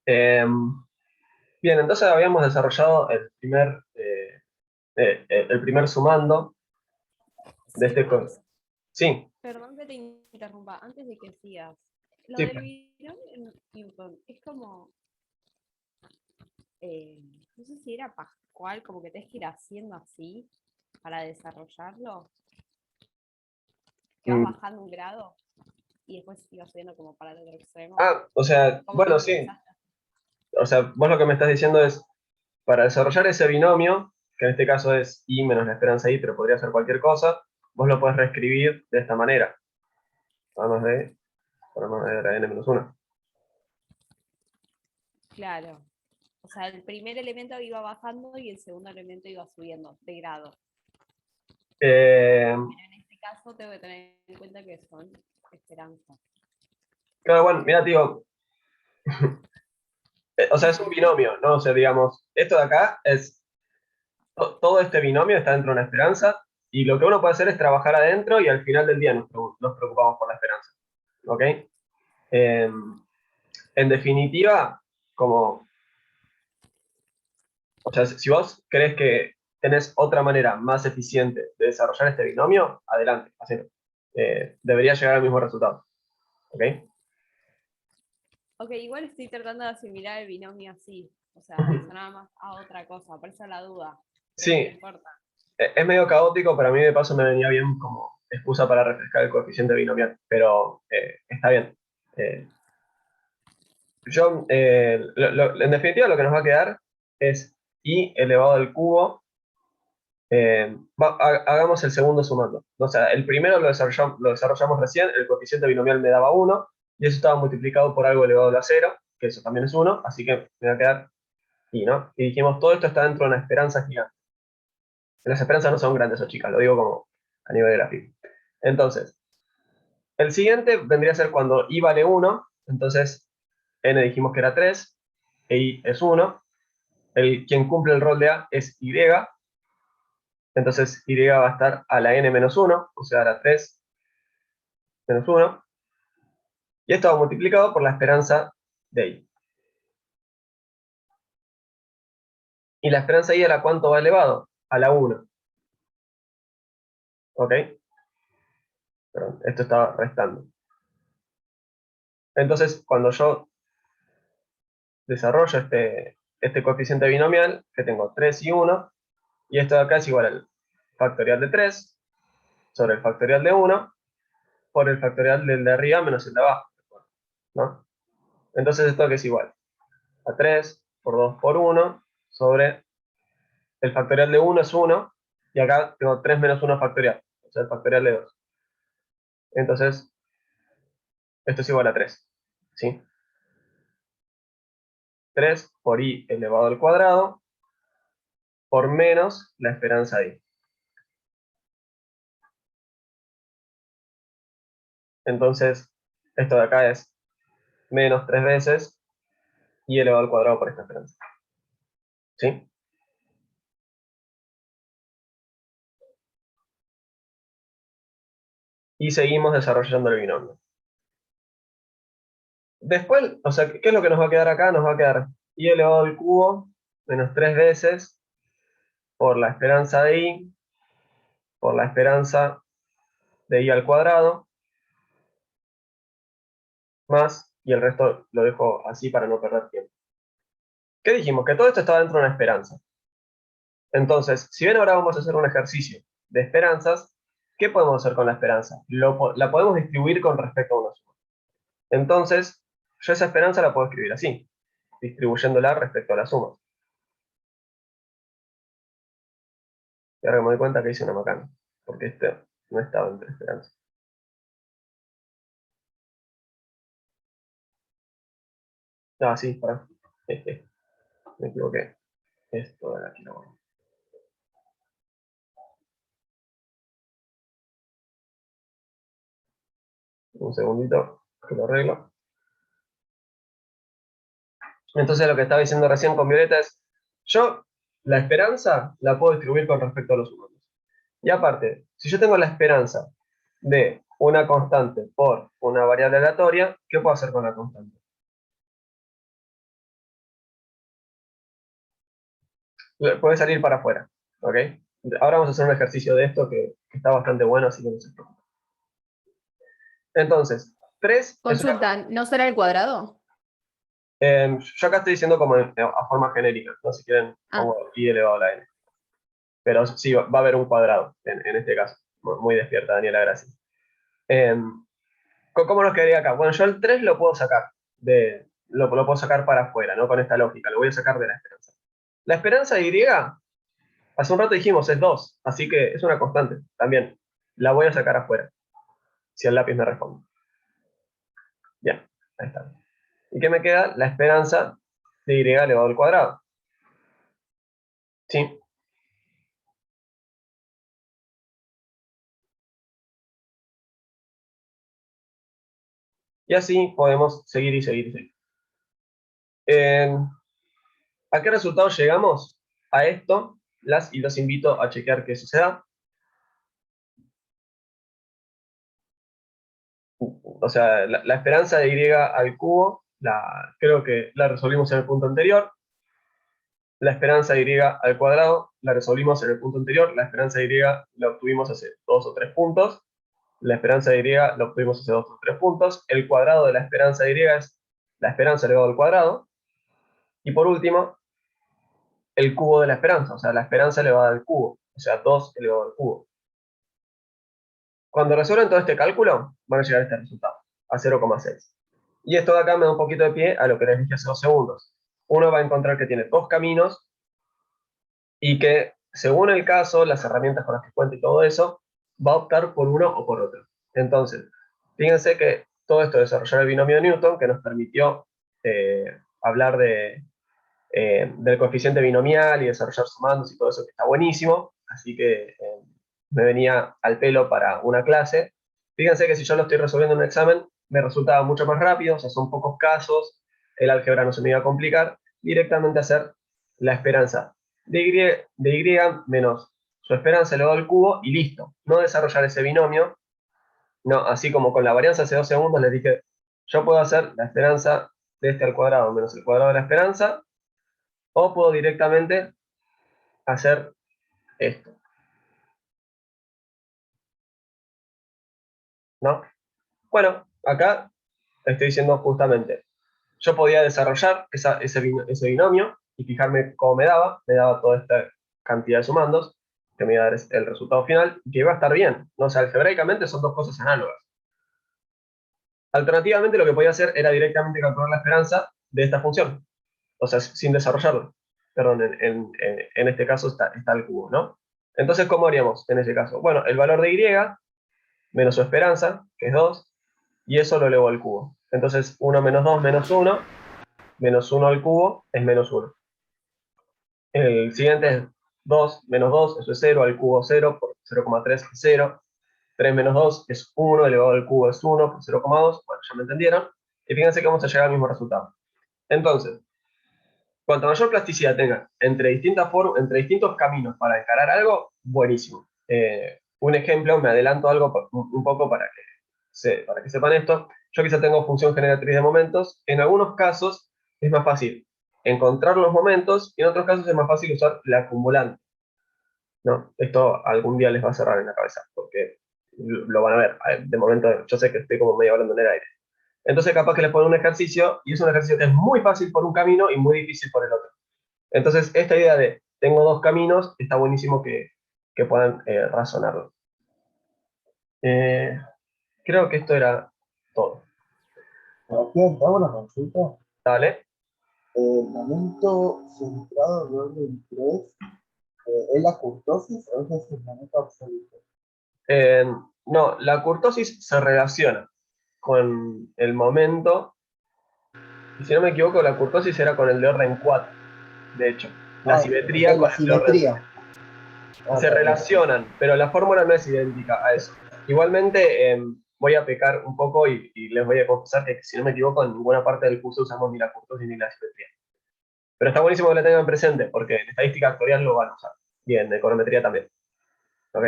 Bien, entonces habíamos desarrollado el primer sumando de Sí, este... Sí, perdón que te interrumpa, antes de que sigas. Lo sí. del binomio en Newton es como, eh, no sé si era Pascual, como que tenés que ir haciendo así para desarrollarlo, que vas Mm. bajando un grado y después ibas subiendo como para el otro extremo. O sea, ¿Cómo lo bueno, sí. empezaste? O sea, vos lo que me estás diciendo es, para desarrollar ese binomio, que en este caso es i menos la esperanza i, pero podría ser cualquier cosa, vos lo podés reescribir de esta manera. Vamos de, podemos ver a n menos 1. Claro. O sea, el primer elemento iba bajando y el segundo elemento iba subiendo de grado. Eh, Pero en este caso tengo que tener en cuenta que son esperanzas. claro, bueno, mira, digo, o sea, es un binomio, ¿no? O sea, digamos, esto de acá es, todo este binomio está dentro de una esperanza, y lo que uno puede hacer es trabajar adentro y al final del día nos preocupamos por la esperanza. ¿Ok? Eh, en definitiva, como, o sea, si vos crees que tenés otra manera más eficiente de desarrollar este binomio, adelante, hacelo. Debería llegar al mismo resultado. ¿Ok? Ok, igual estoy tratando de asimilar el binomio así. O sea, me sonaba más a otra cosa, por eso la duda. Pero no Sí, importa. es medio caótico, pero a mí de paso me venía bien como excusa para refrescar el coeficiente binomial, pero está bien. Eh, en definitiva, lo que nos va a quedar es i elevado al cubo. Hagamos el segundo sumando. O sea, el primero lo desarrollamos recién, el coeficiente binomial me daba 1, y eso estaba multiplicado por algo elevado a la 0, que eso también es 1, así que me va a quedar i, ¿no? Y dijimos, todo esto está dentro de una esperanza gigante. Las esperanzas no son grandes o chicas, lo digo como a nivel gráfico. Entonces, el siguiente vendría a ser cuando i vale 1, entonces n dijimos que era 3, e i es 1, quien cumple el rol de a es y, entonces y va a estar a la n menos 1, o sea, a la 3 menos 1, y esto va multiplicado por la esperanza de i. ¿Y la esperanza de i a la cuánto va elevado? A la 1. ¿Ok? Perdón, esto estaba restando. Entonces, cuando yo desarrollo este coeficiente binomial, que tengo 3 y 1, y esto de acá es igual al factorial de 3 sobre el factorial de 1 por el factorial del de arriba menos el de abajo, ¿no? Entonces esto que es igual a 3 por 2 por 1 sobre el factorial de 1 es 1, y acá tengo 3 menos 1 factorial, o sea, el factorial de 2. Entonces, esto es igual a 3, ¿sí? 3 por i elevado al cuadrado por menos la esperanza de i. Entonces, esto de acá es menos 3 veces i elevado al cuadrado por esta esperanza, ¿sí? Y seguimos desarrollando el binomio. Después, o sea, ¿qué es lo que nos va a quedar acá? Nos va a quedar i elevado al cubo menos 3 veces por la esperanza de i por la esperanza de i al cuadrado más, y el resto lo dejo así para no perder tiempo. ¿Qué dijimos? Que todo esto estaba dentro de una esperanza. Entonces, si bien ahora vamos a hacer un ejercicio de esperanzas, ¿qué podemos hacer con la esperanza? La podemos distribuir con respecto a una suma. Entonces, yo esa esperanza la puedo escribir así, distribuyéndola respecto a la suma. Y ahora que me doy cuenta que hice una macana, porque este no estaba entre esperanza. Ah, sí, pará. Me equivoqué. Esto de aquí lo hago. Un segundito, que lo arreglo. Entonces lo que estaba diciendo recién con Violeta es, yo la esperanza la puedo distribuir con respecto a los humanos. Y aparte, si yo tengo la esperanza de una constante por una variable aleatoria, ¿qué puedo hacer con la constante? puede salir para afuera. ¿Ok? Ahora vamos a hacer un ejercicio de esto que está bastante bueno, así que no se preocupen. Entonces, 3 es una... Consulta, ¿no será el cuadrado? Yo acá estoy diciendo como a forma genérica, ¿no? Si quieren, Ah, pongo i elevado a la n. Pero sí, va a haber un cuadrado en este caso. Muy despierta, Daniela, gracias. ¿Cómo nos quedaría acá? Bueno, yo el 3 lo puedo sacar. Lo puedo sacar para afuera, ¿no? Con esta lógica, lo voy a sacar de la esperanza. La esperanza de y, hace un rato dijimos, es 2, así que es una constante. También la voy a sacar afuera, si el lápiz me responde. Bien, ahí está. ¿Y qué me queda? La esperanza de y elevado al cuadrado. ¿Sí? Y así podemos seguir y seguir y seguir. ¿A qué resultado llegamos? A esto, y los invito a chequear qué suceda. O sea, la esperanza de y al cubo, creo que la resolvimos en el punto anterior. La esperanza de y al cuadrado la resolvimos en el punto anterior. La esperanza de y la obtuvimos hace 2 o 3 puntos. La esperanza de y la obtuvimos hace 2 o 3 puntos. El cuadrado de la esperanza de y es la esperanza elevado al cuadrado. Y por último, el cubo de la esperanza, o sea, la esperanza elevada al cubo, o sea, 2 elevado al cubo. Cuando resuelven todo este cálculo, van a llegar a este resultado, a 0,6. Y esto de acá me da un poquito de pie a lo que les dije hace 2 segundos. Uno va a encontrar que tiene 2 caminos y que, según el caso, las herramientas con las que cuenta y todo eso, va a optar por uno o por otro. Entonces, fíjense que todo esto de desarrollar el binomio de Newton, que nos permitió hablar del coeficiente binomial y desarrollar sumandos y todo eso, que está buenísimo, así que me venía al pelo para una clase. Fíjense que si yo lo estoy resolviendo en un examen, me resulta mucho más rápido, o sea, son pocos casos, el álgebra no se me iba a complicar, directamente hacer la esperanza de y menos su esperanza elevado al cubo y listo. No desarrollar ese binomio, no, así como con la varianza hace 2 segundos les dije, yo puedo hacer la esperanza de este al cuadrado menos el cuadrado de la esperanza, o puedo directamente hacer esto, ¿no? Bueno, acá estoy diciendo justamente, yo podía desarrollar ese binomio y fijarme cómo me daba toda esta cantidad de sumandos, que me iba a dar el resultado final, y que iba a estar bien, ¿no? O sea, algebraicamente son dos cosas análogas. Alternativamente, lo que podía hacer era directamente calcular la esperanza de esta función, o sea, sin desarrollarlo. Perdón, en este caso está el cubo, ¿no? Entonces, ¿cómo haríamos en ese caso? Bueno, el valor de y menos su esperanza, que es 2, y eso lo elevo al cubo. Entonces, 1 menos 2 menos 1 al cubo es menos 1. El siguiente es 2 menos 2, eso es 0, al cubo 0, por 0,3 es 0. 3 menos 2 es 1, elevado al cubo es 1, por 0,2, bueno, ya me entendieron. Y fíjense que vamos a llegar al mismo resultado. Entonces, cuanto mayor plasticidad tenga entre distintos caminos para encarar algo, buenísimo. Un ejemplo, me adelanto algo un poco para que sepan esto. Yo quizá tengo función generatriz de momentos. En algunos casos es más fácil encontrar los momentos y en otros casos es más fácil usar la acumulante. ¿No? Esto algún día les va a cerrar en la cabeza porque lo van a ver. De momento yo sé que estoy como medio hablando en el aire. Entonces capaz que les pongo un ejercicio y es un ejercicio que es muy fácil por un camino y muy difícil por el otro. Entonces esta idea de tengo dos caminos está buenísimo que puedan razonarlo. Creo que esto era todo. Sebastián, te hago una consulta. ¿Dale? El momento centrado de orden 3 es la curtosis o es el momento absoluto. Eh, no, la curtosis se relaciona con el momento, y si no me equivoco, la curtosis era con el de orden 4, de hecho. La simetría Ok, con la el de orden 3. simetría. Se relacionan, pero la fórmula no es idéntica a eso. Igualmente, voy a pecar un poco y les voy a confesar que, si no me equivoco, en ninguna parte del curso usamos ni la curtosis ni la simetría. Pero está buenísimo que la tengan presente, porque en estadística vectorial lo van a usar. Y en econometría también. ¿Ok?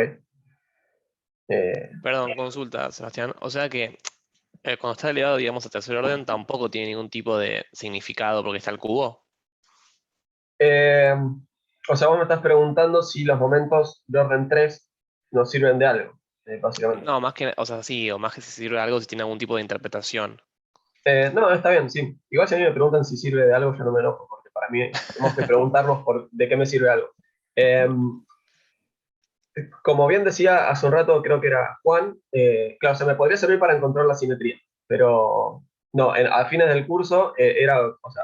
Perdón, consulta, Sebastián. O sea que cuando está elevado, digamos, a tercer orden, tampoco tiene ningún tipo de significado porque está el cubo. Eh, O sea, vos me estás preguntando si los momentos de orden 3 nos sirven de algo, básicamente. No, más que, o sea, sí, o más que si sirve de algo, si tiene algún tipo de interpretación. No, está bien, sí. Igual si a mí me preguntan si sirve de algo, yo no me enojo, porque para mí tenemos que preguntarnos de qué me sirve algo. Eh, Como bien decía hace un rato, creo que era Juan, claro, se me podría servir para encontrar la simetría, pero no, a fines del curso era, o sea,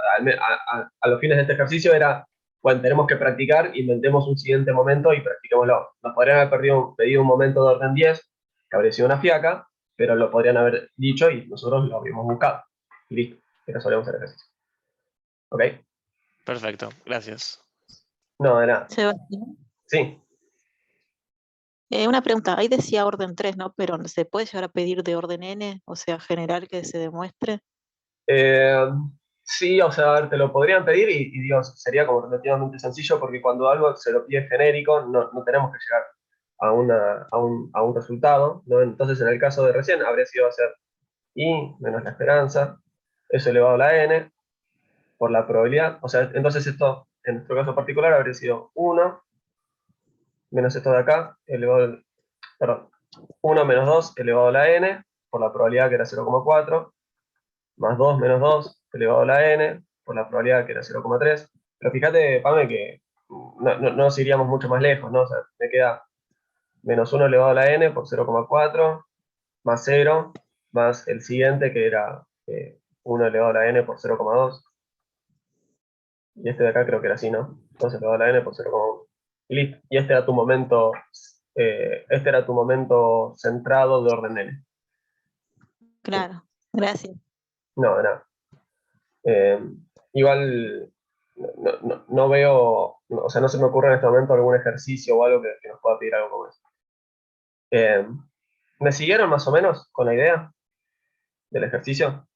a los fines de este ejercicio era, bueno, tenemos que practicar, inventemos un siguiente momento y practiquémoslo. Nos podrían haber pedido un momento de orden 10, que habría sido una fiaca, pero lo podrían haber dicho y nosotros lo habríamos buscado. Y listo, que resolvemos el ejercicio. ¿Ok? Perfecto, gracias. No, de nada. Sebastián, Sí. una pregunta, ahí decía orden 3, ¿no? Pero ¿se puede llegar a pedir de orden n? O sea, general que se demuestre. Eh, sí, o sea, a ver, te lo podrían pedir y digo, sería como relativamente sencillo porque cuando algo se lo pide genérico no tenemos que llegar a un resultado, ¿no? Entonces, en el caso de recién, habría sido hacer i menos la esperanza, eso elevado a la n, por la probabilidad. O sea, entonces esto, en nuestro caso particular, habría sido 1 menos esto de acá, perdón, 1 menos 2 elevado a la n, por la probabilidad que era 0,4, más 2 menos 2 elevado a la n, por la probabilidad que era 0,3. Pero fíjate, Pame, que no nos iríamos mucho más lejos, ¿no? O sea, me queda menos 1 elevado a la n por 0,4, más 0, más el siguiente que era 1 elevado a la n por 0,2. Y este de acá creo que era así, ¿no? 2 elevado a la n por 0,1. Y listo. Y este era tu momento centrado de orden n. Claro, gracias. No, de nada. Eh, Igual no veo, o sea, no se me ocurre en este momento algún ejercicio o algo que nos pueda pedir algo como eso. ¿Me siguieron más o menos con la idea del ejercicio?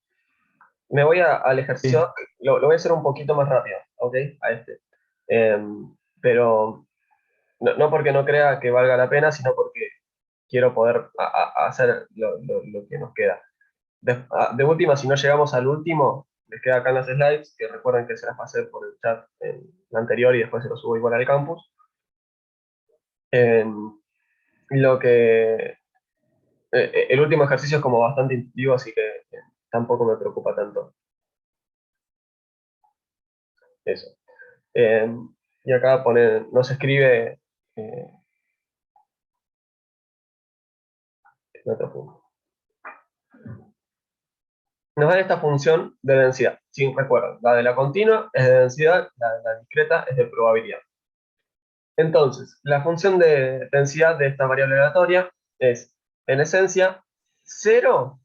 Me voy al ejercicio, lo voy a hacer un poquito más rápido, ¿ok? A este. Eh, pero no porque no crea que valga la pena, sino porque quiero poder hacer lo que nos queda. De última, si no llegamos al último, les queda acá en las slides, que recuerden que se las pasé por el chat en la anterior y después se los subo igual al campus. Lo que el último ejercicio es como bastante intuitivo, así que tampoco me preocupa tanto eso. Eh, y acá nos escribe en otro punto. Nos da esta función de densidad. Sí, recuerden, la de la continua es de densidad, la de la discreta es de probabilidad. Entonces, la función de densidad de esta variable aleatoria es, en esencia, 0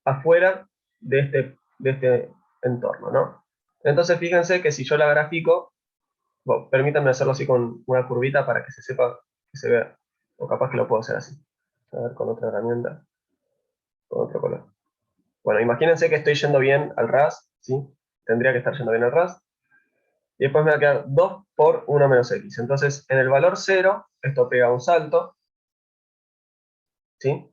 afuera de este entorno, ¿no? Entonces, fíjense que si yo la grafico, bueno, permítanme hacerlo así con una curvita para que se sepa, que se vea, o capaz que lo puedo hacer así. A ver, con otra herramienta, con otro color. Bueno, imagínense que estoy yendo bien al RAS, ¿sí? Tendría que estar yendo bien al RAS. Y después me va a quedar 2 por 1 menos x. Entonces, en el valor 0, esto pega un salto, ¿sí?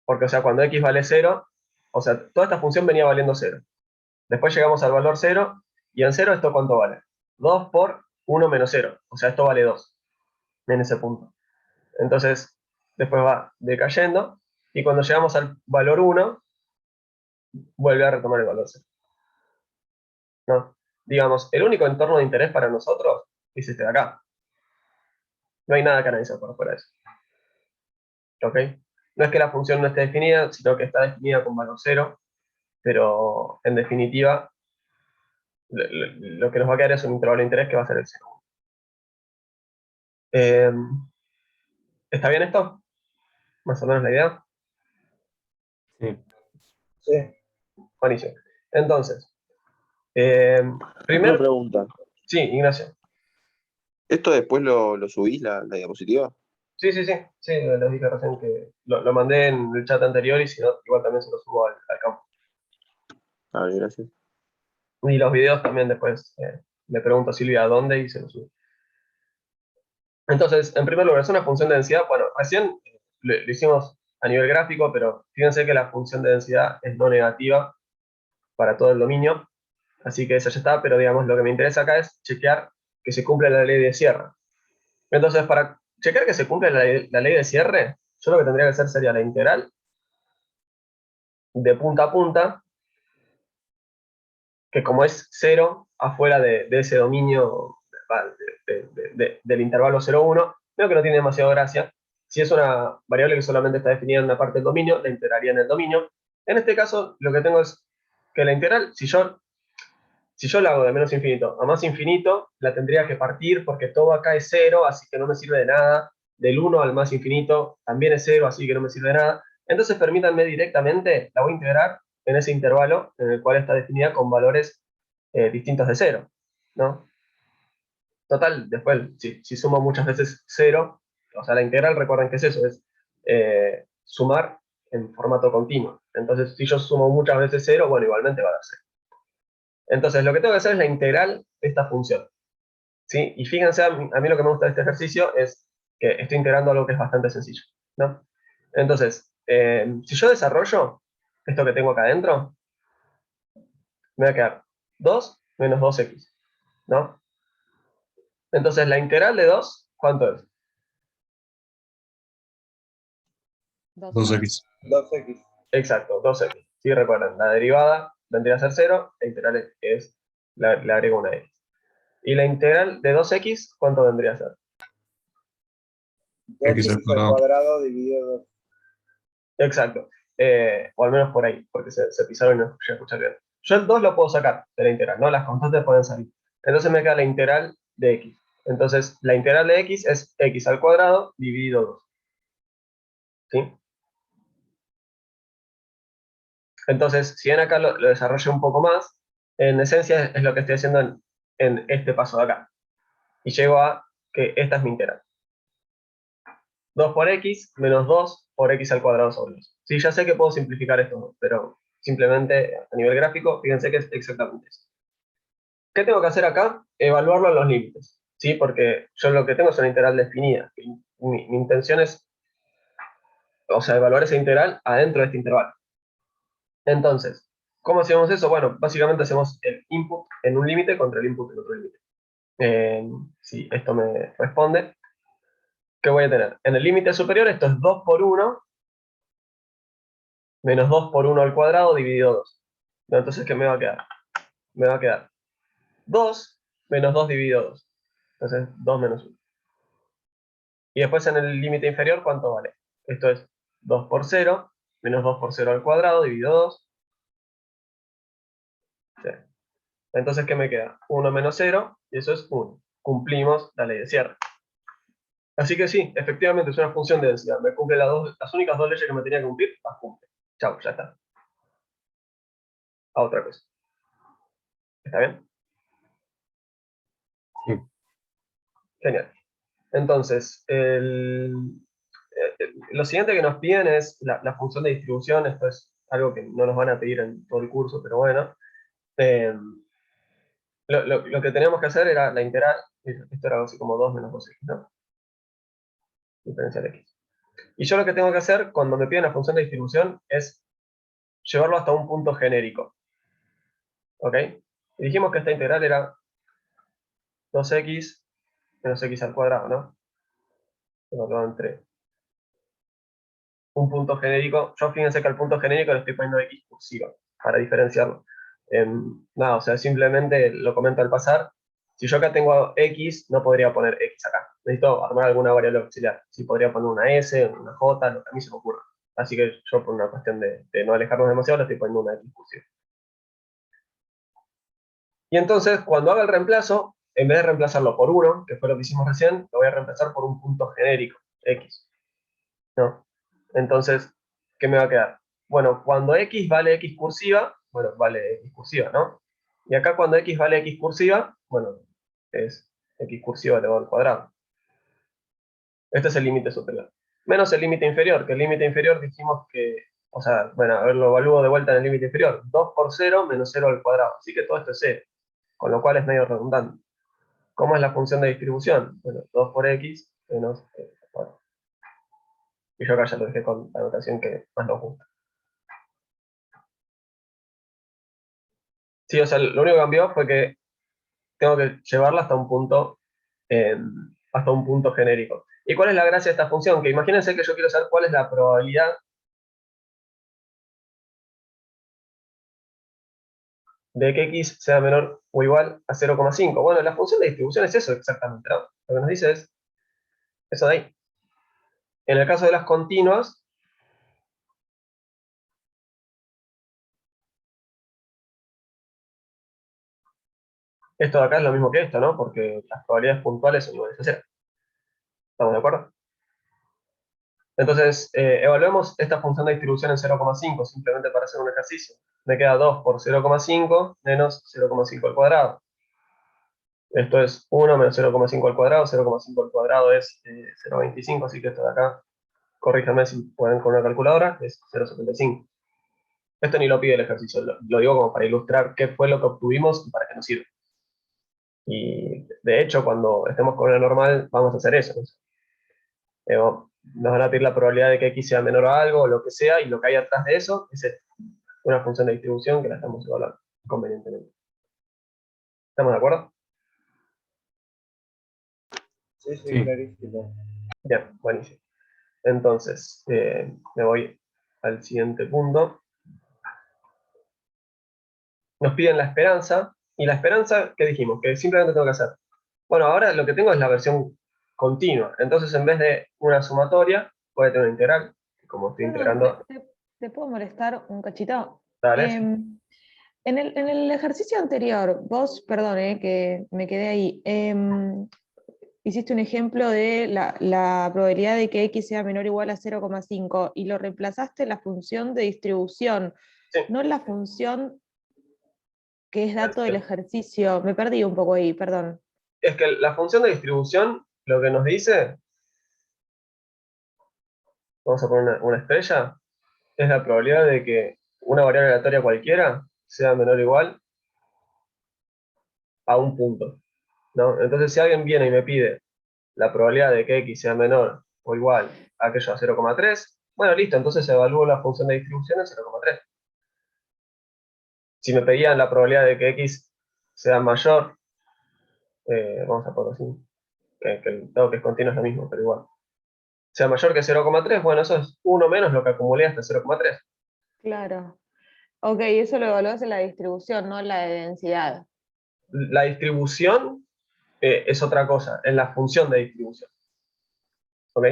Porque, o sea, cuando x vale 0, o sea, toda esta función venía valiendo 0. Después llegamos al valor 0, y en 0 esto ¿cuánto vale? 2 por 1 menos 0. O sea, esto vale 2 en ese punto. Entonces, después va decayendo, y cuando llegamos al valor 1, vuelve a retomar el valor 0. ¿No? Digamos, el único entorno de interés para nosotros es este de acá. No hay nada que analizar por fuera de eso. ¿Ok? No es que la función no esté definida, sino que está definida con valor 0, pero en definitiva, lo que nos va a quedar es un intervalo de interés que va a ser el 0. ¿Está bien esto? Más o menos la idea. Sí. Sí. Buenísimo. Entonces, Una primero, pregunta. sí, Ignacio. ¿Esto después lo subís, la diapositiva? Sí, les dije recién que lo mandé en el chat anterior y si no, igual también se lo subo al campo. Vale, gracias. Y los videos también después le pregunto a Silvia dónde y se los subo. Entonces, en primer lugar, es una función de densidad. Bueno, recién lo hicimos a nivel gráfico, pero fíjense que la función de densidad es no negativa para todo el dominio. Así que eso ya está, pero digamos, lo que me interesa acá es chequear que se cumple la ley de cierre. Entonces, para chequear que se cumple la ley de cierre, yo lo que tendría que hacer sería la integral de punta a punta, que como es 0 afuera de ese dominio del intervalo 0,1, veo que no tiene demasiada gracia. Si es una variable que solamente está definida en una parte del dominio, la integraría en el dominio. En este caso, lo que tengo es que la integral, si yo la hago de menos infinito a más infinito, la tendría que partir porque todo acá es 0, así que no me sirve de nada. Del 1 al más infinito también es 0, así que no me sirve de nada. Entonces, permítanme directamente, la voy a integrar en ese intervalo en el cual está definida con valores distintos de 0, ¿no? Total, después, si sumo muchas veces 0, o sea, la integral, recuerden que es eso, es sumar en formato continuo. Entonces, si yo sumo muchas veces 0, bueno, igualmente va a dar 0. Entonces, lo que tengo que hacer es la integral de esta función, ¿sí? Y fíjense, a mí lo que me gusta de este ejercicio es que estoy integrando algo que es bastante sencillo, ¿no? Entonces, si yo desarrollo esto que tengo acá adentro, me va a quedar 2 menos 2x, ¿no? Entonces, la integral de 2, ¿cuánto es? 2x. 2x. Exacto, 2x. ¿Sí? Recuerden, la derivada vendría a ser 0, la integral le agrego una x. ¿Y la integral de 2x, cuánto vendría a ser? 2x al cuadrado dividido 2. Exacto. O al menos por ahí, porque se pisaron y no escuché bien. Yo el 2 lo puedo sacar de la integral, ¿no? Las constantes pueden salir. Entonces me queda la integral de x. Entonces, la integral de x es x al cuadrado dividido 2. ¿Sí? Entonces, si ven acá lo desarrollo un poco más, en esencia es lo que estoy haciendo en este paso de acá. Y llego a que esta es mi integral. 2 por x menos 2 por x al cuadrado sobre 2. Sí, ya sé que puedo simplificar esto, pero simplemente a nivel gráfico, fíjense que es exactamente eso. ¿Qué tengo que hacer acá? Evaluarlo en los límites, ¿sí? Porque yo lo que tengo es una integral definida. Mi intención es, o sea, evaluar esa integral adentro de este intervalo. Entonces, ¿cómo hacemos eso? Bueno, básicamente hacemos el input en un límite contra el input en otro límite. Si esto me responde, ¿qué voy a tener? En el límite superior esto es 2 por 1 menos 2 por 1 al cuadrado dividido 2. Entonces, ¿qué me va a quedar? Me va a quedar 2 menos 2 dividido 2. Entonces, 2 menos 1. Y después en el límite inferior, ¿cuánto vale? Esto es 2 por 0 menos 2 por 0 al cuadrado dividido 2. Sí. Entonces, ¿qué me queda? 1 menos 0, y eso es 1. Cumplimos la ley de cierre. Así que sí, efectivamente es una función de densidad. Me cumple las únicas dos leyes que me tenía que cumplir, las cumple. Chau, ya está. A otra cosa. ¿Está bien? Sí. Genial. Entonces, lo siguiente que nos piden es la función de distribución. Esto es algo que no nos van a pedir en todo el curso, pero bueno. Eh, lo que teníamos que hacer era la integral. Esto era así como 2 menos 2x, ¿no? Diferencial x. Y yo lo que tengo que hacer cuando me piden la función de distribución es llevarlo hasta un punto genérico. ¿Ok? Y dijimos que esta integral era 2x menos x al cuadrado, ¿no? Tengo todo entre un punto genérico. Yo fíjense que al punto genérico le estoy poniendo x cursiva para diferenciarlo. Nada, o sea, simplemente lo comento al pasar. Si yo acá tengo x, no podría poner x acá. Necesito armar alguna variable auxiliar. Si podría poner una s, una j, lo que a mí se me ocurra. Así que yo, por una cuestión de no alejarnos demasiado, le estoy poniendo una x cursiva. Y entonces, cuando haga el reemplazo, en vez de reemplazarlo por 1, que fue lo que hicimos recién, lo voy a reemplazar por un punto genérico, x. ¿No? Entonces, ¿qué me va a quedar? Bueno, cuando x vale x cursiva, bueno, vale x cursiva, ¿no? Y acá cuando x vale x cursiva, bueno, es x cursiva elevado al cuadrado. Este es el límite superior. Menos el límite inferior, que el límite inferior dijimos que, o sea, bueno, a ver, lo evalúo de vuelta en el límite inferior. 2 por 0 menos 0 al cuadrado. Así que todo esto es 0, con lo cual es medio redundante. ¿Cómo es la función de distribución? Bueno, 2 por x menos al cuadrado. Y yo acá ya lo dejé con la notación que más nos gusta. Sí, o sea, lo único que cambió fue que tengo que llevarla hasta un punto genérico. ¿Y cuál es la gracia de esta función? Que imagínense que yo quiero saber cuál es la probabilidad de que x sea menor o igual a 0,5. Bueno, la función de distribución es eso exactamente, ¿no? Lo que nos dice es eso de ahí. En el caso de las continuas, esto de acá es lo mismo que esto, ¿no? Porque las probabilidades puntuales son iguales a 0. ¿Estamos de acuerdo? Entonces, evaluemos esta función de distribución en 0,5, simplemente para hacer un ejercicio. Me queda 2 por 0,5 menos 0,5 al cuadrado. Esto es 1 menos 0,5 al cuadrado. 0,5 al cuadrado es 0,25, así que esto de acá, corríjanme si pueden con una calculadora, es 0,75. Esto ni lo pide el ejercicio, lo digo como para ilustrar qué fue lo que obtuvimos y para qué nos sirve. Y de hecho, cuando estemos con una normal, vamos a hacer eso, ¿no? Nos van a pedir la probabilidad de que x sea menor a algo o lo que sea, y lo que hay atrás de eso es una función de distribución que la estamos evaluando convenientemente. ¿Estamos de acuerdo? Sí, sí, Sí. clarísimo. Bien, buenísimo. Entonces, me voy al siguiente punto. Nos piden la esperanza, y la esperanza, ¿qué dijimos? Que simplemente tengo que hacer. Bueno, ahora lo que tengo es la versión continua. Entonces, en vez de una sumatoria, voy a tener una integral. Como estoy Perdón, integrando, te puedo molestar un cachito? dale. En el ejercicio anterior, vos, perdón, que me quedé ahí, hiciste un ejemplo de la probabilidad de que x sea menor o igual a 0,5 y lo reemplazaste en la función de distribución, Sí. no en la función que es dato del ejercicio. Me perdí un poco ahí, perdón. Es que la función de distribución lo que nos dice, vamos a poner una estrella, es la probabilidad de que una variable aleatoria cualquiera sea menor o igual a un punto, ¿no? Entonces, si alguien viene y me pide la probabilidad de que x sea menor o igual a aquello a 0,3, bueno, listo, entonces evalúo la función de distribución en 0,3. Si me pedían la probabilidad de que x sea mayor, vamos a ponerlo así, que el dado que es continuo es lo mismo, pero igual. Sea mayor que 0,3, bueno, eso es 1 menos lo que acumulé hasta 0,3. Claro. Ok, eso lo evaluás en la distribución, no en la de densidad. La distribución es otra cosa, es la función de distribución. ¿Ok?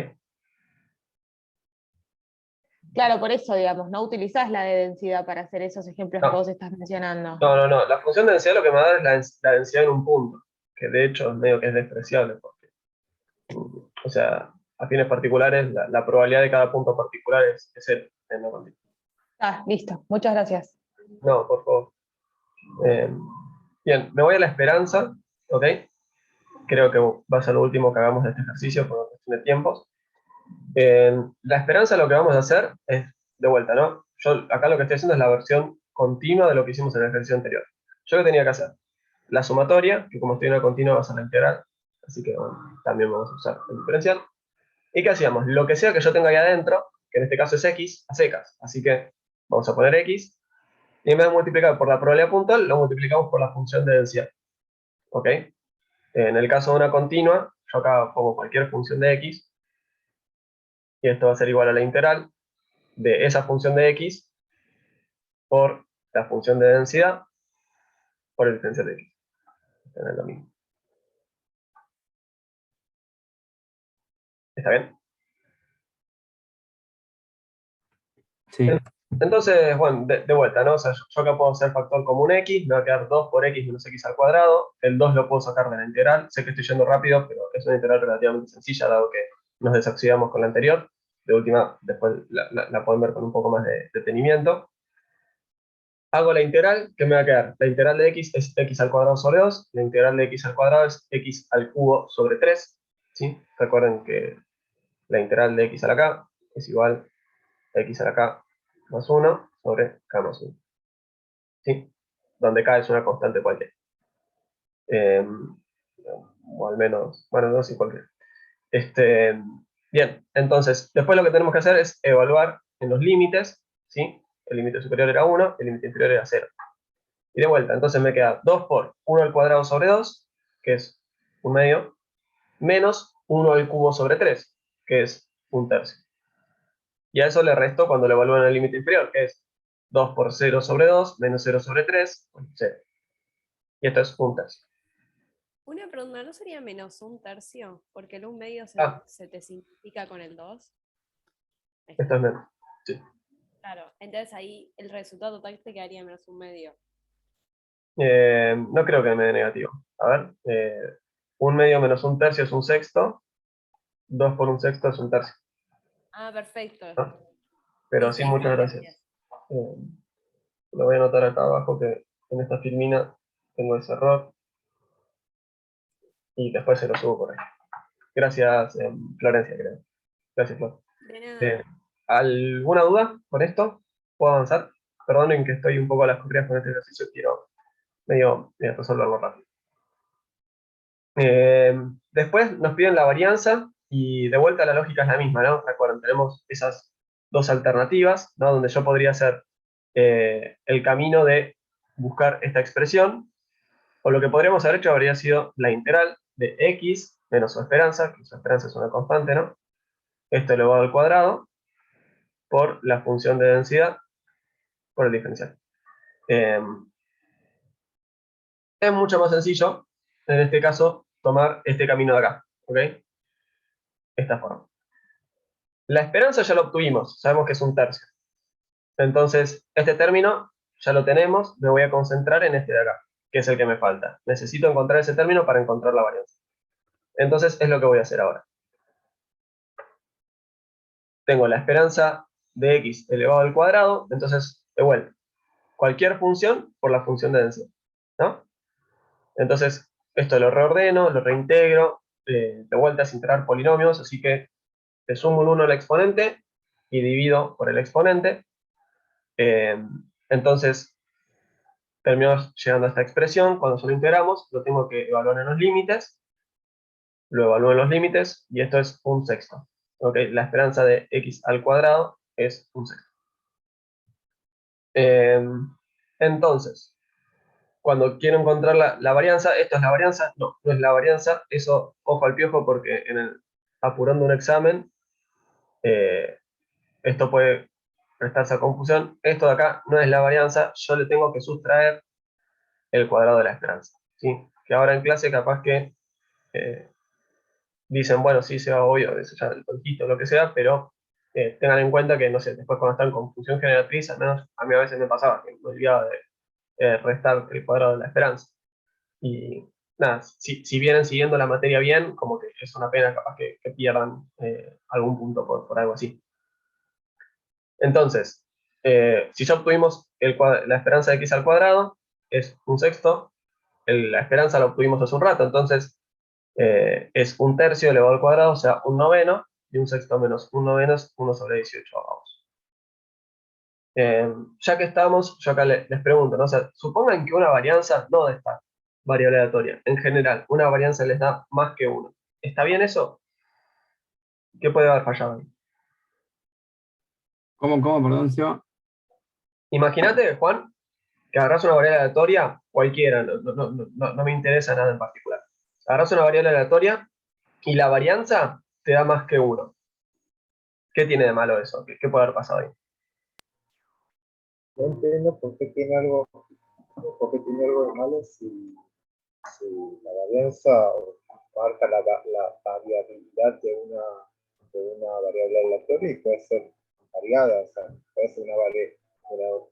Claro, por eso, digamos, no utilizás la de densidad para hacer esos ejemplos que No, vos estás mencionando. no. La función de densidad lo que me da es la densidad en un punto, que de hecho es medio que es despreciable, porque, o sea, a fines particulares, la probabilidad de cada punto particular es 0 en la cuantía. Ah, listo. Muchas gracias. No, por favor. Eh, bien, me voy a la esperanza, ¿ok? Creo que va a ser lo último que hagamos de este ejercicio por cuestión de tiempos. La esperanza lo que vamos a hacer es, de vuelta, ¿no? Yo acá lo que estoy haciendo es la versión continua de lo que hicimos en el ejercicio anterior. ¿Yo qué tenía que hacer? La sumatoria, que como estoy en una continua va a ser la integral, así que bueno, también vamos a usar el diferencial. ¿Y qué hacíamos? Lo que sea que yo tenga ahí adentro, que en este caso es x, a secas. Así que vamos a poner x, y en vez de multiplicar por la probabilidad puntual, lo multiplicamos por la función de densidad. ¿Ok? En el caso de una continua, yo acá pongo cualquier función de x, y esto va a ser igual a la integral de esa función de x por la función de densidad por el diferencial de x. Esto es lo mismo. ¿Está bien? Sí. Entonces, bueno, de vuelta, ¿no? O sea, yo acá puedo hacer factor común x, me va a quedar 2 por x menos x al cuadrado. El 2 lo puedo sacar de la integral. Sé que estoy yendo rápido, pero es una integral relativamente sencilla, dado que nos desoxidamos con la anterior. De última, después la pueden ver con un poco más de detenimiento. Hago la integral, ¿qué me va a quedar? La integral de x es x al cuadrado sobre 2, la integral de x al cuadrado es x al cubo sobre 3, ¿sí? Recuerden que la integral de x a la k es igual a x a la k más 1 sobre k más 1, ¿sí? Donde k es una constante cualquiera. O al menos, bueno, no sé cualquiera. Bien, entonces, después lo que tenemos que hacer es evaluar en los límites, ¿sí? El límite superior era 1, el límite inferior era 0. Y de vuelta, entonces me queda 2 por 1 al cuadrado sobre 2, que es 1/2, menos 1 al cubo sobre 3, que es 1/3. Y a eso le resto cuando lo evalúo en el límite inferior, que es 2 por 0 sobre 2, menos 0 sobre 3, 0. Y esto es 1/3. Una pregunta, ¿no sería menos 1/3? Porque el 1/2 Ah. se te simplifica con el 2. Esto es menos. Sí. Claro, entonces ahí el resultado total te quedaría menos 1/2. No creo que me dé negativo. A ver, 1/2 menos 1/3 es 1/6. 2 por 1/6 es 1/3. Ah, perfecto. ¿No? Pero Listo, sí, muchas gracias. Lo voy a anotar acá abajo que en esta filmina tengo ese error. Y después se lo subo por ahí. Gracias, Florencia, creo. Gracias, Flor. De nada. ¿Alguna duda con esto? ¿Puedo avanzar? Perdonen que estoy un poco a las corridas con este ejercicio, quiero medio resolverlo rápido. Después nos piden la varianza y de vuelta la lógica es la misma, ¿no? Recuerden, tenemos esas dos alternativas, ¿no? Donde yo podría hacer el camino de buscar esta expresión, o lo que podríamos haber hecho habría sido la integral de x menos su esperanza, que su esperanza es una constante, ¿no? Esto elevado al cuadrado por la función de densidad por el diferencial. Es mucho más sencillo, en este caso, tomar este camino de acá, ¿ok? Esta forma. La esperanza ya lo obtuvimos, sabemos que es 1/3. Entonces, este término ya lo tenemos, me voy a concentrar en este de acá, que es el que me falta. Necesito encontrar ese término para encontrar la varianza. Entonces, es lo que voy a hacer ahora. Tengo la esperanza de x elevado al cuadrado, entonces, de vuelta, cualquier función por la función de densidad, ¿no? Entonces, esto lo reordeno, lo reintegro, de vuelta sin crear polinomios, así que le sumo un 1 al exponente y divido por el exponente. Entonces, terminamos llegando a esta expresión. Cuando se lo integramos, lo tengo que evaluar en los límites. Lo evalúo en los límites y esto es 1/6. ¿Okay? La esperanza de x al cuadrado es 1/6. Entonces, cuando quiero encontrar la varianza, ¿esto es la varianza? No, no es la varianza. Eso, ojo al piojo, porque apurando un examen, esto puede prestarse a confusión. Esto de acá no es la varianza, yo le tengo que sustraer el cuadrado de la esperanza. ¿Sí? Que ahora en clase capaz que dicen, bueno, sí, se va obvio, eso ya el tontito, lo que sea, pero tengan en cuenta que, no sé, después cuando están con función generatriz, al menos a mí a veces me pasaba que me olvidaba de restar el cuadrado de la esperanza. Y nada, si vienen siguiendo la materia bien, como que es una pena capaz que pierdan algún punto por algo así. Entonces, si ya obtuvimos la esperanza de x al cuadrado, es 1/6, la esperanza la obtuvimos hace un rato, entonces es 1/3 elevado al cuadrado, o sea, 1/9, y 1/6 menos 1/9 es 1 sobre 18 avos. Ya que estamos, yo acá les pregunto, ¿no? O sea, supongan que una varianza no de esta variable aleatoria, en general, una varianza les da más que 1. ¿Está bien eso? ¿Qué puede haber fallado ahí? ¿Cómo, perdón, Seba? Imagínate, Juan, que agarras una variable aleatoria, cualquiera, no me interesa nada en particular. Agarras una variable aleatoria y la varianza te da más que 1. ¿Qué tiene de malo eso? ¿Qué puede haber pasado ahí? No entiendo por qué tiene algo de malo si la varianza marca la variabilidad de una variable aleatoria y puede ser variada, o sea, puede ser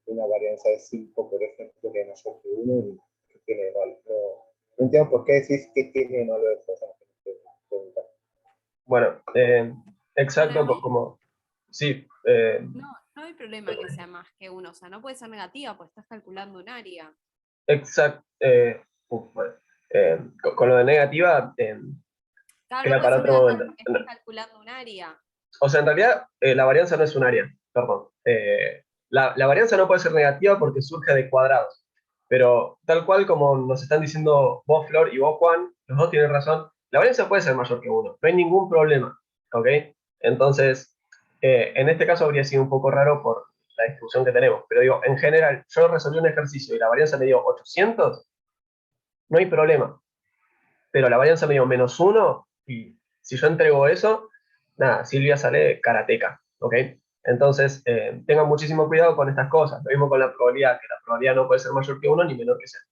una varianza de 5, por ejemplo, que no es que 1 y que tiene de malo. No entiendo por qué decís que tiene de malo eso. O sea, Bueno, exacto, Para mí, como... Sí, no hay problema que sea más que 1. O sea, no puede ser negativa, pues estás calculando un área. exacto. Bueno, con lo de negativa, Claro, no queda puede para ser otro negativa momento. porque estás calculando un área. O sea, en realidad, la varianza no es un área, perdón. La varianza no puede ser negativa porque surge de cuadrados. Pero tal cual como nos están diciendo vos, Flor, y vos, Juan, los dos tienen razón, la varianza puede ser mayor que 1. No hay ningún problema, ¿ok? Entonces, en este caso habría sido un poco raro por la distribución que tenemos. Pero digo, en general, yo resolví un ejercicio y la varianza me dio 800, no hay problema. Pero la varianza me dio -1, y si yo entrego eso, nada, Silvia sale karateca, ¿ok? Entonces, tengan muchísimo cuidado con estas cosas. Lo mismo con la probabilidad, que la probabilidad no puede ser mayor que 1 ni menor que 0.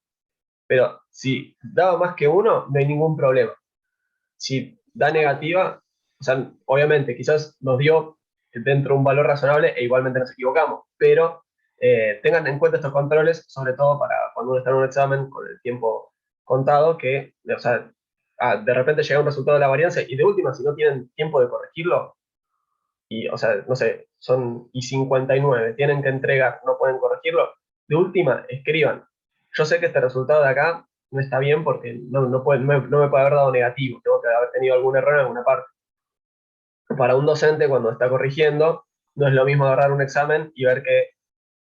Pero si daba más que 1, no hay ningún problema. Si da negativa, o sea, obviamente quizás nos dio dentro de un valor razonable e igualmente nos equivocamos, pero tengan en cuenta estos controles, sobre todo para cuando uno está en un examen con el tiempo contado, que, o sea, de repente llega un resultado de la varianza y de última, si no tienen tiempo de corregirlo, y, o sea, no sé, son y 59, tienen que entregar, no pueden corregirlo, de última, escriban. Yo sé que este resultado de acá no está bien porque no me puede haber dado negativo, tengo que haber tenido algún error en alguna parte. Para un docente, cuando está corrigiendo, no es lo mismo agarrar un examen y ver que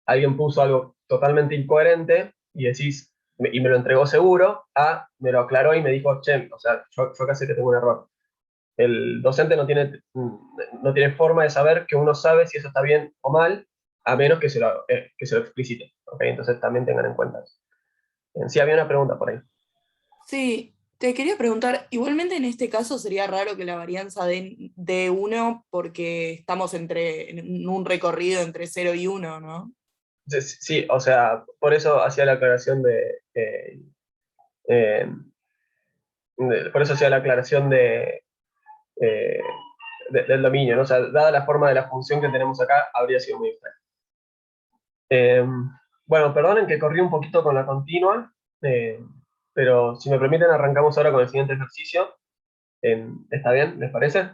alguien puso algo totalmente incoherente y decís, y me lo entregó seguro, me lo aclaró y me dijo, che, o sea, yo acá sé que tengo un error. El docente no tiene forma de saber que uno sabe si eso está bien o mal, a menos que se lo explicite. ¿Okay? Entonces también tengan en cuenta eso. Sí, había una pregunta por ahí. Sí, te quería preguntar, igualmente en este caso sería raro que la varianza de 1 porque estamos en un recorrido entre 0 y 1, ¿no? Sí, o sea, por eso hacía la aclaración por eso hacía la aclaración eh, del dominio, ¿no? O sea, dada la forma de la función que tenemos acá, habría sido muy extraño. Bueno, perdonen que corrí un poquito con la continua, pero si me permiten arrancamos ahora con el siguiente ejercicio. ¿Está bien? ¿Les parece?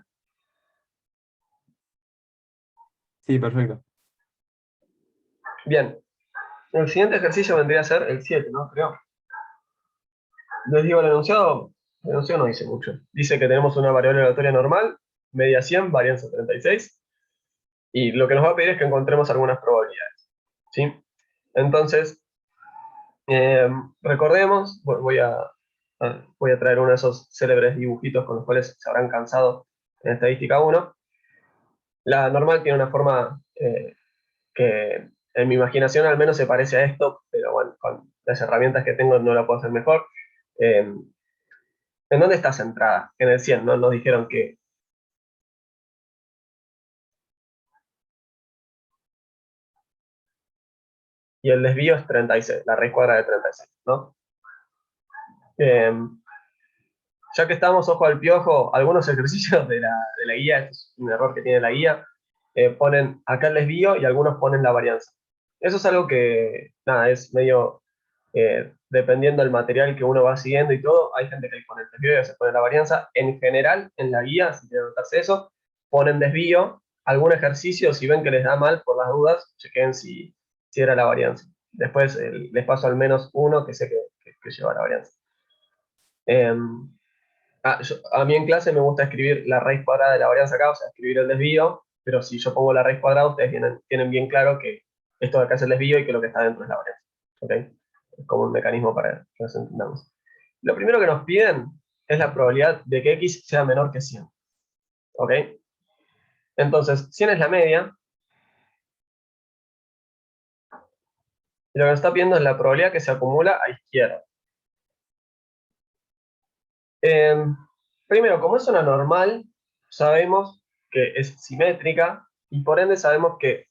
Sí, perfecto. Bien. El siguiente ejercicio vendría a ser el 7, ¿no? Creo. Les digo el enunciado no dice mucho. Dice que tenemos una variable aleatoria normal, media 100, varianza 36, y lo que nos va a pedir es que encontremos algunas probabilidades. ¿Sí? Entonces, recordemos, voy a traer uno de esos célebres dibujitos con los cuales se habrán cansado en estadística 1. La normal tiene una forma que en mi imaginación al menos se parece a esto, pero bueno, con las herramientas que tengo no la puedo hacer mejor. ¿En dónde está centrada? En el 100, ¿no? Nos dijeron que... Y el desvío es 36, la raíz cuadrada de 36, ¿no? Ya que estamos ojo al piojo, algunos ejercicios de la guía, este es un error que tiene la guía, ponen acá el desvío y algunos ponen la varianza. Eso es algo que, nada, es medio, dependiendo del material que uno va siguiendo y todo, hay gente que pone el desvío y a veces pone la varianza. En general, en la guía, si quieren anotarse eso, ponen desvío, algún ejercicio, si ven que les da mal por las dudas, chequen si era la varianza. Después les paso al menos uno que sé que lleva la varianza. A mí en clase me gusta escribir la raíz cuadrada de la varianza acá, o sea, escribir el desvío, pero si yo pongo la raíz cuadrada, ustedes tienen bien claro que esto de acá es el desvío y que lo que está dentro es la varianza. ¿Okay? Es como un mecanismo para que nos entendamos. Lo primero que nos piden es la probabilidad de que x sea menor que 100. ¿Ok? Entonces, 100 es la media. Y lo que nos está pidiendo es la probabilidad que se acumula a izquierda. Primero, como es una normal, sabemos que es simétrica y por ende sabemos que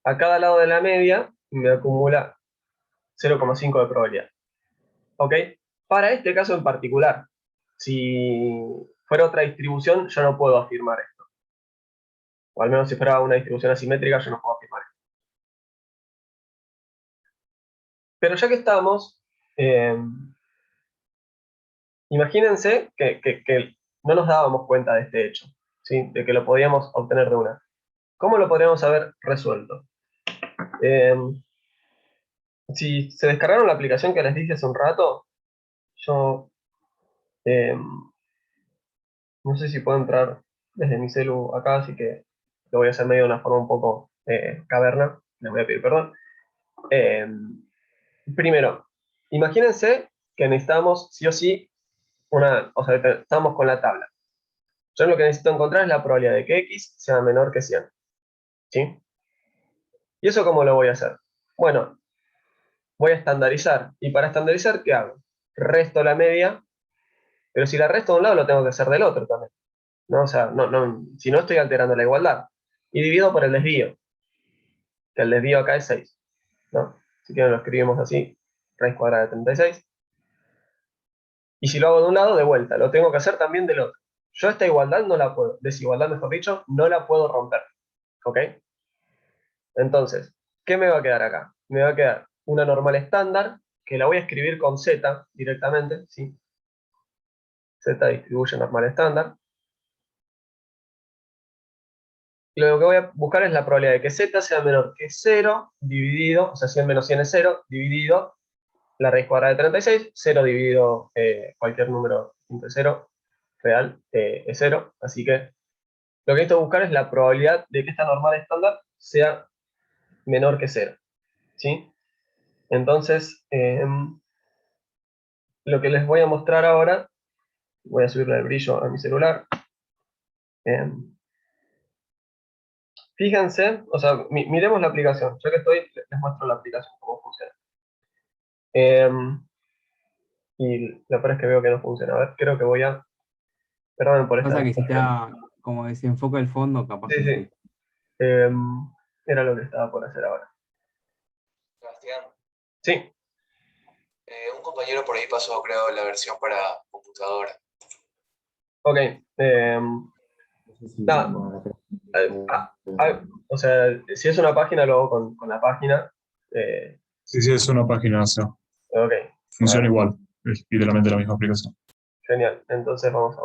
a cada lado de la media me acumula 0,5 de probabilidad. ¿Ok? Para este caso en particular, si fuera otra distribución, yo no puedo afirmar esto. O al menos si fuera una distribución asimétrica, yo no puedo afirmar esto. Pero ya que estamos, imagínense que no nos dábamos cuenta de este hecho, ¿sí? De que lo podíamos obtener de una. ¿Cómo lo podríamos haber resuelto? Si se descargaron la aplicación que les dije hace un rato, yo no sé si puedo entrar desde mi celu acá, así que lo voy a hacer medio de una forma un poco caverna, les voy a pedir perdón. Primero, imagínense que necesitamos sí o sí o sea, estamos con la tabla. Yo lo que necesito encontrar es la probabilidad de que x sea menor que 100. ¿Sí? ¿Y eso cómo lo voy a hacer? Bueno, voy a estandarizar. ¿Y para estandarizar qué hago? Resto la media, pero si la resto de un lado lo tengo que hacer del otro también, ¿no? O sea, si no estoy alterando la igualdad. Y divido por el desvío, que el desvío acá es 6, ¿no? Si quieren lo escribimos así, raíz cuadrada de 36. Y si lo hago de un lado, de vuelta, lo tengo que hacer también del otro. Yo esta igualdad no la puedo, desigualdad mejor dicho, no la puedo romper, ¿ok? Entonces, ¿qué me va a quedar acá? Me va a quedar una normal estándar, que la voy a escribir con z directamente, ¿sí? Z distribuye normal estándar. Y lo que voy a buscar es la probabilidad de que z sea menor que 0 dividido, o sea, 100 menos 100 es 0, dividido la raíz cuadrada de 36, 0 dividido cualquier número entre 0 real es 0, así que lo que necesito buscar es la probabilidad de que esta normal estándar sea menor que 0, ¿sí? Entonces, lo que les voy a mostrar ahora, voy a subirle el brillo a mi celular. Fíjense, o sea, miremos la aplicación. Ya que estoy, les muestro la aplicación, cómo funciona. Y lo peor es que veo que no funciona. A ver, creo que voy a... Perdón por esta... Pasa que si está como desenfoca el fondo, capaz Sí, que sí. sí. Era lo que estaba por hacer ahora. Sebastián, Sí, un compañero por ahí pasó, creo, la versión para computadora. ok. No sé si Nada. vamos a O sea, si es una página, lo hago con la página. Sí, es una página, o sea, Ok, funciona igual, es literalmente la misma aplicación. genial. Entonces vamos a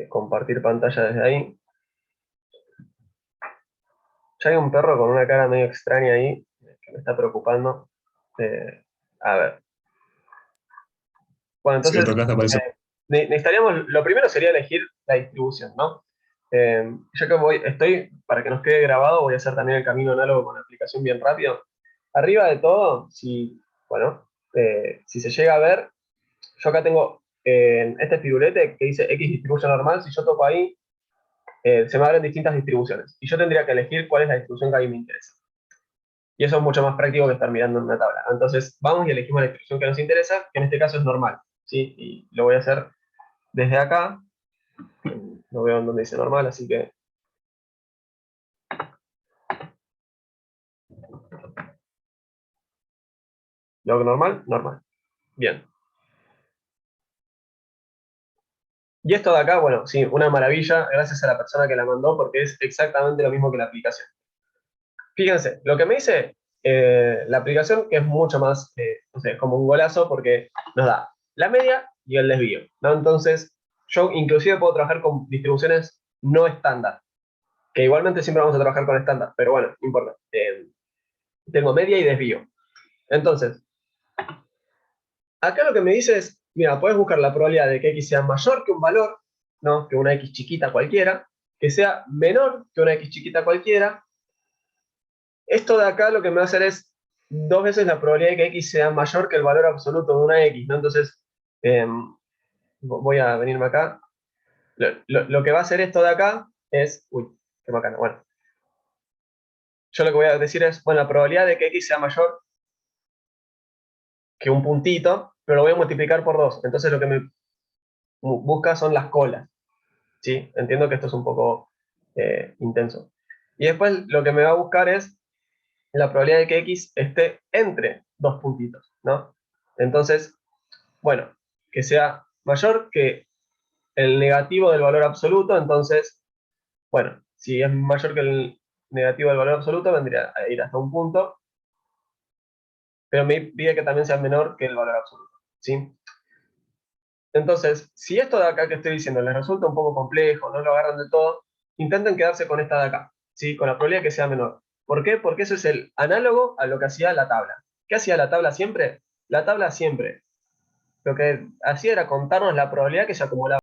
compartir pantalla desde ahí. Ya hay un perro con una cara medio extraña ahí, que me está preocupando. A ver. Bueno, Sí, entonces, acá te aparece. necesitaríamos, lo primero sería elegir la distribución, ¿no? Ya que estoy, para que nos quede grabado, voy a hacer también el camino análogo con la aplicación bien rápido. Arriba de todo, si se llega a ver, yo acá tengo este firulete que dice X distribución normal. Si yo toco ahí, se me abren distintas distribuciones. Y yo tendría que elegir cuál es la distribución que a mí me interesa. Y eso es mucho más práctico que estar mirando en una tabla. Entonces, vamos y elegimos la distribución que nos interesa, que en este caso es normal, ¿sí? Y lo voy a hacer desde acá. No veo en dónde dice normal, así que... log normal, normal. Bien. Y esto de acá, bueno, sí, una maravilla, gracias a la persona que la mandó, porque es exactamente lo mismo que la aplicación. Fíjense, lo que me dice la aplicación, que es mucho más, no sé, como un golazo, porque nos da la media y el desvío, ¿no? Entonces, yo inclusive puedo trabajar con distribuciones no estándar, que igualmente siempre vamos a trabajar con estándar, pero bueno, no importa. Tengo media y desvío. Entonces, acá lo que me dice es, mira, puedes buscar la probabilidad de que x sea mayor que un valor, ¿no? Que una x chiquita cualquiera, que sea menor que una x chiquita cualquiera. Esto de acá lo que me va a hacer es 2 veces la probabilidad de que x sea mayor que el valor absoluto de una x, ¿no? Entonces, voy a venirme acá. Lo que va a hacer esto de acá es... Uy, qué bacana, bueno. Yo lo que voy a decir es, bueno, la probabilidad de que x sea mayor que un puntito, pero lo voy a multiplicar por 2. Entonces lo que me busca son las colas, ¿sí? Entiendo que esto es un poco intenso. Y después lo que me va a buscar es la probabilidad de que x esté entre dos puntitos, ¿no? Entonces, bueno, que sea mayor que el negativo del valor absoluto, entonces, bueno, si es mayor que el negativo del valor absoluto, vendría a ir hasta un punto, pero me pide que también sea menor que el valor absoluto, ¿sí? Entonces, si esto de acá que estoy diciendo les resulta un poco complejo, no lo agarran de todo, intenten quedarse con esta de acá, ¿sí? Con la probabilidad de que sea menor. ¿Por qué? Porque eso es el análogo a lo que hacía la tabla. ¿Qué hacía la tabla siempre? La tabla siempre lo que hacía era contarnos la probabilidad que se acumulaba.